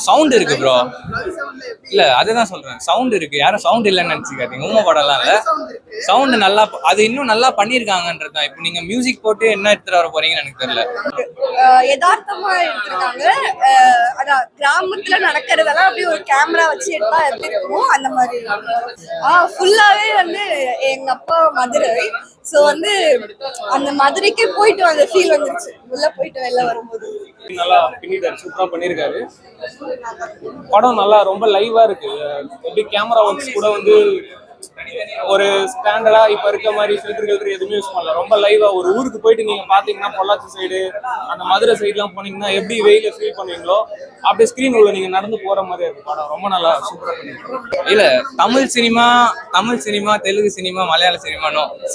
Sound இருக்கு bro. இல்ல அதுதான் சொல்றேன், சவுண்ட் இருக்கு. யாரும் சவுண்ட் இல்லைன்னு நினைச்சுக்காதீங்க. ஊமை படம்லாம் இல்ல, சவுண்ட் நல்லா, அது இன்னும் நல்லா பண்ணிருக்காங்கன்றதுதான். இப்போ நீங்க மியூசிக் போட்டு என்ன எடுத்துட்டு வர போறீங்கன்னு எனக்கு தெரியல. யதார்த்தமா எடுத்திருக்காங்க. அதான் கிராமத்துல நடக்கிறதெல்லாம் அப்படியே ஒரு கேமரா வச்சு எடுத்தா எப்படி இருக்கும் அந்த மாதிரி. ஃபுல்லாவே வந்து எங்க அப்பா மதுரை, ஸோ வந்து அந்த மதுரைக்கே போயிட்டு வந்த ஃபீல் வந்துருச்சு உள்ள போயிட்டு வெளில வரும்போது. நல்லா பின்னிட்டாரு, சூப்பரா பண்ணிருக்காரு. படம் நல்லா ரொம்ப லைவா இருக்கு. எப்படி கேமரா ஒர்க்ஸ் கூட வந்து ஒரு ஸ்டாண்டர்டா இப்ப இருக்க மாதிரி ஃபில்டர் எதுவுமே யூஸ் பண்ணல. ரொம்ப லைவா ஒரு ஊருக்கு போயிட்டு நீங்க பாத்தீங்கன்னா பொள்ளாச்சி சைடு அந்த மதுரை சைடு எல்லாம் போனீங்கன்னா எப்படி வெயில ஃபீல் பண்ணுவீங்களோ அப்படியே ஸ்கிரீன் உள்ள நீங்க நடந்து போற மாதிரி இருக்கு. படம் ரொம்ப நல்லா சூப்பரா பண்ணிருக்காங்க. இல்ல தமிழ் சினிமா, தெலுங்கு சினிமா, மலையாள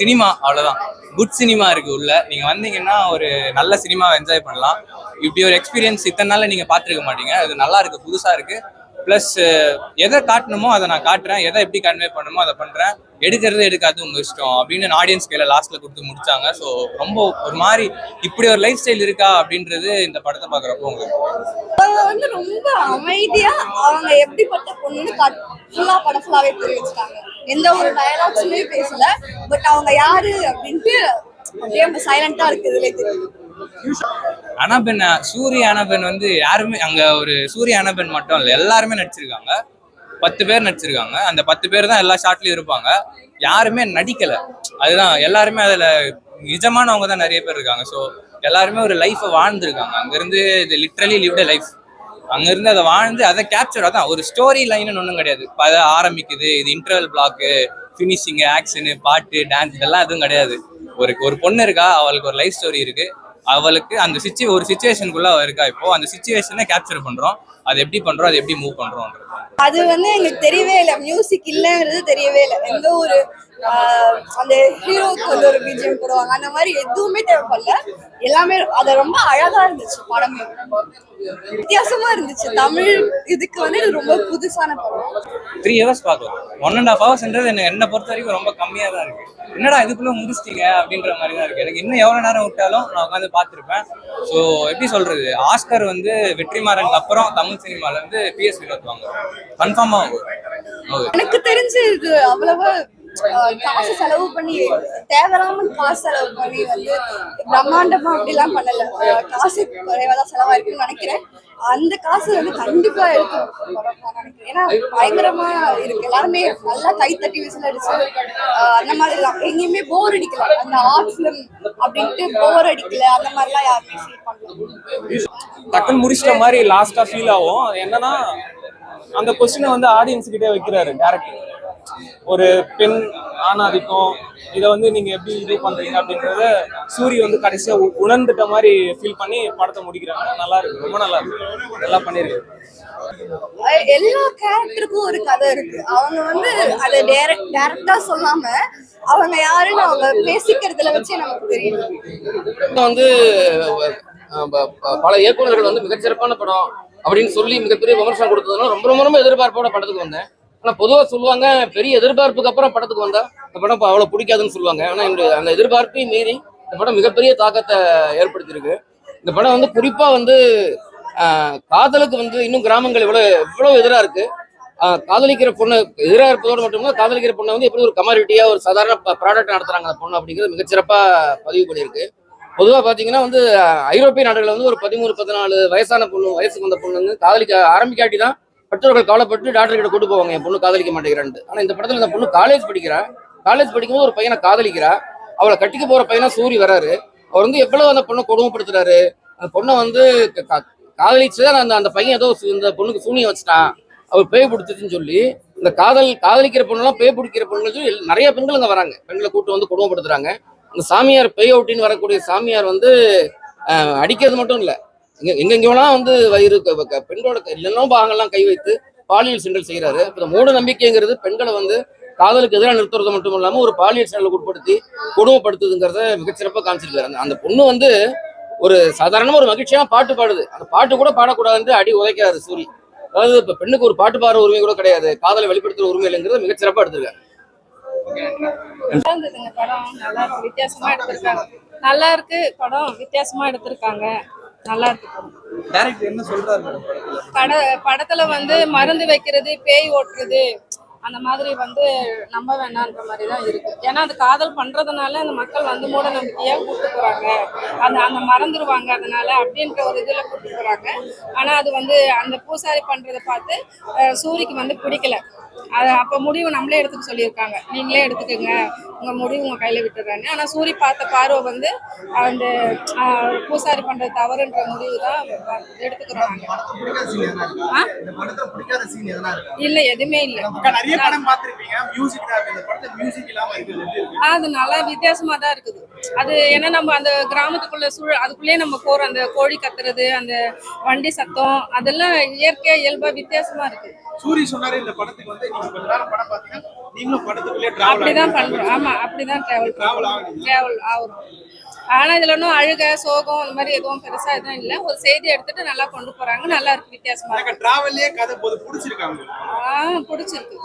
சினிமா அவ்வளவுதான். குட் சினிமா இருக்கு உள்ள. நீங்க வந்தீங்கன்னா ஒரு நல்ல சினிமாவை என்ஜாய் பண்ணலாம். இப்படி ஒரு எக்ஸ்பீரியன்ஸ் இத்தனை நாள்ல நீங்க பாத்துருக்க மாட்டீங்க. அது நல்லா இருக்கு, புதுசா இருக்கு. பிளஸ் எதை காட்டணுமோ அதை நான் காட்டுறேன், எதை எப்படி கன்வே பண்ணணுமோ அதை பண்றேன். எடுக்கிறது எடுக்காது உங்க இஷ்டம் அப்படின்னு ஆடியன்ஸ் கையில லாஸ்ட்ல கொடுத்து முடிச்சாங்க. ஸோ ரொம்ப ஒரு மாதிரி இப்படி ஒரு லைஃப் ஸ்டைல் இருக்கா அப்படின்றது இந்த படத்தை பாக்குறப்போ உங்களுக்கு வந்து ரொம்ப அமைதியா அவங்க எப்படிப்பட்ட பொண்ணுன்னு ஃபுல்லா படம் ஃபுல்லாவே தெரிவிச்சுட்டாங்க. எந்த ஒரு டயலாக்ஸுமே பேசல, பட் அவங்க யாரு அப்படின்ட்டு அப்படியே சைலண்டா இருக்குதுலே தெரியும். அனபென், சூரிய அனபென் வந்து யாருமே அங்க ஒரு சூரிய அனபென் மட்டும் இல்லை, எல்லாருமே நடிச்சிருக்காங்க. 10 பேர் நடிச்சிருக்காங்க. அந்த 10 பேர் தான் எல்லா ஷாட்லயும் இருப்பாங்க. யாருமே நடிக்கல, அதுதான். எல்லாருமே அதுல நிஜமானவங்க தான் நிறைய பேர் இருக்காங்க. ஸோ எல்லாருமே ஒரு லைஃபை வாழ்ந்துருக்காங்க. அங்கிருந்து இது லிட்ரலி லிவ்ட் லைஃப். அங்கிருந்து அதை வாழ்ந்து அதை கேப்சர், அதான் ஒரு ஸ்டோரி லைன்னு ஒன்றும் கிடையாது. அதை ஆரம்பிக்குது, இது இன்டர்வல் பிளாக்கு, ஃபினிஷிங்கு, ஆக்ஷனு, பாட்டு, டான்ஸ் இதெல்லாம் எதுவும் கிடையாது. ஒரு பொண்ணு இருக்கா, அவளுக்கு ஒரு லைஃப் ஸ்டோரி இருக்கு. அவளுக்கு அந்த ஒரு சிச்சுவேஷனுக்குள்ள அவ இருக்கா. இப்போ அந்த சிச்சுவேஷனை கேப்சர் பண்றோம். அது எப்படி பண்றோம், அது எப்படி மூவ் பண்றோம். அது வந்து எங்களுக்கு தெரியவே இல்லை, மியூசிக் இல்லைன்றது தெரியவே இல்லை. எந்த ஒரு அந்த ஹீரோக்கு வந்து ஒரு பிஜிஎம் போடுவாங்க அந்த மாதிரி எதுவுமே தேவைப்படல. எல்லாமே அது ரொம்ப அழகா இருந்துச்சு. படமே வித்தியாசமா இருந்துச்சு. தமிழ் இதுக்கு வந்து இது ரொம்ப புதுசான படம். 3 hours பார்க்கலாம். 1.5 hours என்னை பொறுத்த வரைக்கும் ரொம்ப கம்மியா தான் இருக்கு. என்னடா இதுக்குள்ள முடிச்சிட்டீங்க அப்படின்ற மாதிரி தான் இருக்கு. எனக்கு இன்னும் எவ்வளவு நேரம் விட்டாலும் நான் உட்காந்து பார்த்துருப்பேன். ஸோ எப்படி சொல்றது, ஆஸ்கர் வந்து வெற்றிமாறனுக்கு அப்புறம் தமிழ் சினிமால இருந்து PS வினோத் வாங்க கன்ஃபார்மா. எனக்கு தெரிஞ்சு இது அவ்வளவா காசு செலவு பண்ணி, தேவையில்லாம காசு செலவு பண்ணி வந்து பிரம்மாண்டமா அப்படிலாம் பண்ணல. காசு குறைவாதான் செலவாயிருக்குன்னு நினைக்கிறேன். அந்த காசு வந்து கண்டிப்பா எடுத்து நினைக்கிறேன். ஏன்னா பயங்கரமா இருக்கு. எல்லாருமே நல்லா கை தட்டி விசில் அடிச்சு அந்த மாதிரிலாம் எங்கேயுமே போர் அடிக்கல. அந்த ஆர்ட் பிலிம் அப்படின்ட்டு போர் அடிக்கல, அந்த மாதிரிலாம் யாருமே ஃபீல் பண்ணல. டக்குன்னு முடிச்சிட்ட மாதிரி லாஸ்டா ஃபீல் ஆகும். என்னன்னா அந்த கொஸ்டினை வந்து ஆடியன்ஸ் கிட்டே வைக்கிறாரு டேரக்டர். ஒரு பெண் ஆணாதிக்கம் இதை வந்து நீங்க எப்படி இது பண்றீங்க அப்படின்றத சூரிய வந்து கடைசியா உணர்ந்துட்ட மாதிரி ஃபீல் பண்ணி படத்தை முடிக்கிறாங்க. நல்லா இருக்கு, ரொம்ப நல்லா இருக்கு, நல்லா பண்ணிருக்கு. எல்லா கேரக்டருக்கும் ஒரு கதை இருக்கு. அவங்க வந்து அதை டைரக்டா சொல்லாம அவங்க யாருன்னு அவங்க பேசிக்கிறதுல வச்சு நமக்கு தெரியும். வந்து பல இயக்குநர்கள் வந்து மிகச்சிறப்பான படம் அப்படின்னு சொல்லி மிகப்பெரிய விமர்சனம் கொடுத்ததுனால ரொம்ப ரொம்ப ரொம்ப எதிர்பார்ப்போட படத்துக்கு வந்தேன். ஆனா பொதுவாக சொல்லுவாங்க, பெரிய எதிர்பார்ப்புக்கு அப்புறம் படத்துக்கு வந்தா இந்த படம் அவ்வளவு பிடிக்காதுன்னு சொல்லுவாங்க. ஆனா அந்த எதிர்பார்ப்பையும் மீறி இந்த படம் மிகப்பெரிய தாக்கத்தை ஏற்படுத்தியிருக்கு. இந்த படம் வந்து குறிப்பா வந்து காதலுக்கு வந்து இன்னும் கிராமங்கள் இவ்வளவு எதிராக இருக்கு. காதலிக்கிற பொண்ணு எதிராக இருப்பதோடு மட்டும்தான் காதலிக்கிற பொண்ணை வந்து எப்படி ஒரு கமாடிட்டியா ஒரு சாதாரண ப்ராடக்ட் நடத்துறாங்க அந்த பொண்ணு அப்படிங்கிறது மிகச்சிறப்பா பதிவு பண்ணியிருக்கு. பொதுவாக பார்த்தீங்கன்னா வந்து ஐரோப்பிய நாடுகளில் வந்து ஒரு 13-14 வயசான பொண்ணு, வயசுக்கு வந்த பொண்ணு வந்து காதலிக்க ஆரம்பிக்காட்டி தான் பெற்றோர்கள் கவலைப்பட்டு டாக்டர் கிட்ட கூட்டு போவாங்க, என் பொண்ணு காதலிக்க மாட்டேங்கிறான்ட்டு. ஆனால் இந்த படத்தில் இந்த பொண்ணு காலேஜ் படிக்கும்போது ஒரு பையனை காதலிக்கிறா. அவளை கட்டிக்க போற பையனா சூரி வராரு. அவர் வந்து எவ்வளவு அந்த பொண்ணை கொடுமைப்படுத்துறாரு. அந்த பொண்ணை வந்து காதலிச்சுதான் அந்த பையன் ஏதோ இந்த பொண்ணுக்கு சூனியம் வச்சுட்டான், அவர் பேய் பிடிச்சிச்சுன்னு சொல்லி இந்த காதலிக்கிற பொண்ணுலாம் பேய் பிடிக்கிற பொண்ணுன்னு சொல்லி நிறைய பெண்கள் அங்கே வராங்க. பெண்களை கூட்டு வந்து கொடுமைப்படுத்துறாங்க. இந்த சாமியார் பேய் அவுட்டின்னு வரக்கூடிய சாமியார் வந்து அடிக்கிறது மட்டும் இல்லை, எங்கெங்கெல்லாம் வந்து வயிறு பெண்களோட இல்லைன்னா பாகங்கள்லாம் கை வைத்து பாலியல் சிண்டல் செய்கிறாரு. இப்போ மூட நம்பிக்கைங்கிறது பெண்களை வந்து காதலுக்கு எதிராக நிறுத்துறது மட்டும் இல்லாமல் ஒரு பாலியல் சிண்டலுக்கு உட்படுத்தி கொடுமைப்படுத்துதுங்கிறத மிகச்சிறப்பாக காமிச்சிருக்காரு. அந்த பொண்ணு வந்து ஒரு சாதாரணமாக ஒரு மகிழ்ச்சியான பாட்டு பாடுது. அந்த பாட்டு கூட பாடக்கூடாதுன்னு அடி உதைக்கிறாரு சூரி. அதாவது இப்போ பெண்ணுக்கு ஒரு பாட்டு பாடுற உரிமை கூட கிடையாது, காதலை வெளிப்படுத்துற உரிமை இல்லைங்கிறத மிகச்சிறப்பாக எடுத்திருக்காரு. நல்லா இருந்ததுங்க படம். நல்லா இருக்கு, வித்தியாசமா எடுத்திருக்காங்க. நல்லா இருக்கு படம், வித்தியாசமா எடுத்திருக்காங்க. நல்லா இருக்கு படம். டைரக்டர் என்ன சொல்றாரு மேடம் படத்துல வந்து மருந்து வைக்கிறது, பேய் ஓட்டுறது அந்த மாதிரி வந்து நம்ப வேணான்ற மாதிரி தான் இருக்கு. ஏன்னா அது காதல் பண்றதுனால அந்த மக்கள் வந்து மூட நம்பிக்கையா கூட்டு போறாங்க, அந்த மறந்துடுவாங்க அதனால அப்படின்ற ஒரு இதுல கூட்டு போறாங்க. ஆனா அது வந்து அந்த பூசாரி பண்றதை பார்த்து சூரிக்கு வந்து பிடிக்கல. அது அப்போ முடிவு நம்மளே எடுத்துக்க சொல்லியிருக்காங்க, நீங்களே எடுத்துக்கோங்க, உங்க முடிவு உங்க கையில விட்டுறாங்க. ஆனா சூரி பார்த்த பார்வை வந்து அந்த பூசாரி பண்றது தவறுன்ற முடிவு தான் எடுத்துக்கிறோம் நாங்க. இல்ல எதுவுமே இல்ல. நிறைய படம் பார்த்திருப்பீங்க, மியூசிக் தான் இந்த படத்துல மியூசிக் இல்லாம இருக்குது. அது நல்லா வித்தியாசமா தான் இருக்குது. அது ஏன்னா நம்ம அந்த கிராமத்துக்குள்ள சூழல் அதுக்குள்ளேயே நம்ம போறோம். அந்த கோழி கத்துறது, அந்த வண்டி சத்தம், அதெல்லாம் இயற்கையா இயல்பா வித்தியாசமா இருக்கு. சூரி சொன்னாரு இந்த படத்துக்கு வந்து நீங்க கொஞ்ச நேரம் படம் பாத்தீங்கன்னா நீங்களும் படத்துக்குள்ளே டிராவல் அப்படிதான் பண்றோம். ஆமா, அப்படிதான் டிராவல் ஆகும். ஆனா இதுல ஒன்றும் அழுக சோகம் அந்த மாதிரி எதுவும் பெருசா எதுவும் இல்லை. ஒரு செய்தி எடுத்துட்டு நல்லா கொண்டு போறாங்க, நல்லா இருக்கு, வித்தியாசமா இருக்கு. டிராவல்லே கதை போது பிடிச்சிருக்காங்க. பிடிச்சிருக்கு.